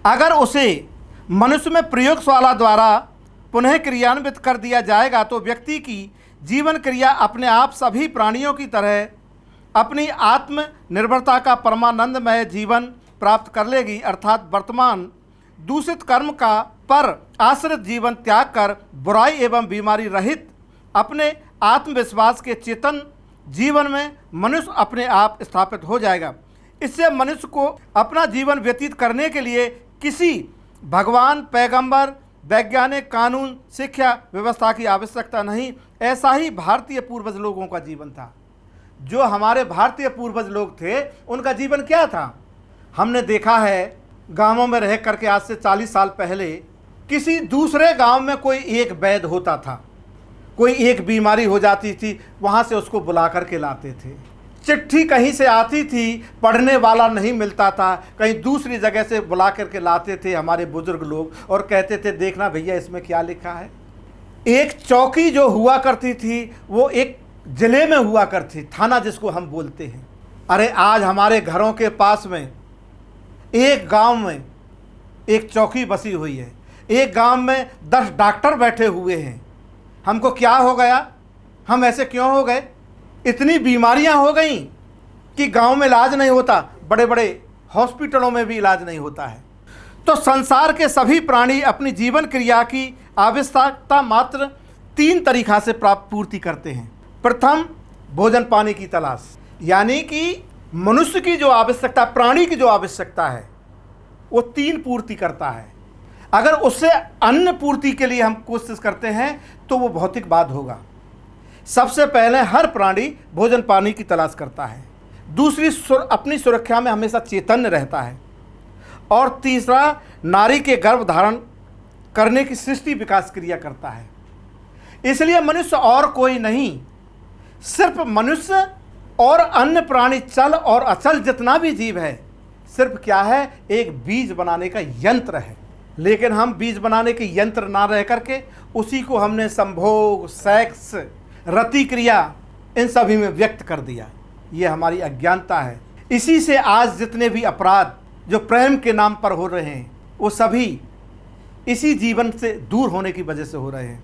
अगर उसे मनुष्य में प्रयोगशाला द्वारा पुनः क्रियान्वित कर दिया जाएगा तो व्यक्ति की जीवन क्रिया अपने आप सभी प्राणियों की तरह अपनी आत्मनिर्भरता का परमानंदमय जीवन प्राप्त कर लेगी, अर्थात वर्तमान दूषित कर्म का पर आश्रित जीवन त्याग कर बुराई एवं बीमारी रहित अपने आत्मविश्वास के चेतन जीवन में मनुष्य अपने आप स्थापित हो जाएगा। इससे मनुष्य को अपना जीवन व्यतीत करने के लिए किसी भगवान, पैगंबर, वैज्ञानिक, कानून, शिक्षा व्यवस्था की आवश्यकता नहीं। ऐसा ही भारतीय पूर्वज लोगों का जीवन था। जो हमारे भारतीय पूर्वज लोग थे उनका जीवन क्या था? हमने देखा है गांवों में रह करके आज से 40 साल पहले किसी दूसरे गांव में कोई एक वैद्य होता था, कोई एक बीमारी हो जाती थी, वहाँ से उसको बुला करके लाते थे। चिट्ठी कहीं से आती थी, पढ़ने वाला नहीं मिलता था, कहीं दूसरी जगह से बुला करके लाते थे हमारे बुजुर्ग लोग और कहते थे देखना भैया इसमें क्या लिखा है। एक चौकी जो हुआ करती थी वो एक जिले में हुआ करती, थाना जिसको हम बोलते हैं। अरे आज हमारे घरों के पास में एक गांव में एक चौकी बसी हुई है, एक गांव में 10 डॉक्टर बैठे हुए हैं। हमको क्या हो गया? हम ऐसे क्यों हो गए? इतनी बीमारियां हो गई कि गांव में इलाज नहीं होता, बड़े बड़े हॉस्पिटलों में भी इलाज नहीं होता है। तो संसार के सभी प्राणी अपनी जीवन क्रिया की आवश्यकता मात्र 3 तरीक़ा से प्राप्त पूर्ति करते हैं। प्रथम, भोजन पानी की तलाश, यानी कि मनुष्य की जो आवश्यकता, प्राणी की जो आवश्यकता है वो 3 पूर्ति करता है। अगर उससे अन्न पूर्ति के लिए हम कोशिश करते हैं तो वो भौतिकवाद होगा। सबसे पहले हर प्राणी भोजन पानी की तलाश करता है। दूसरी, अपनी सुरक्षा में हमेशा चैतन्य रहता है। और तीसरा, नारी के गर्भ धारण करने की सृष्टि विकास क्रिया करता है। इसलिए मनुष्य और कोई नहीं, सिर्फ मनुष्य और अन्य प्राणी, चल और अचल जितना भी जीव है, सिर्फ क्या है, एक बीज बनाने का यंत्र है। लेकिन हम बीज बनाने के यंत्र ना रह करके उसी को हमने संभोग, सेक्स, रति क्रिया इन सभी में व्यक्त कर दिया। ये हमारी अज्ञानता है। इसी से आज जितने भी अपराध जो प्रेम के नाम पर हो रहे हैं वो सभी इसी जीवन से दूर होने की वजह से हो रहे हैं।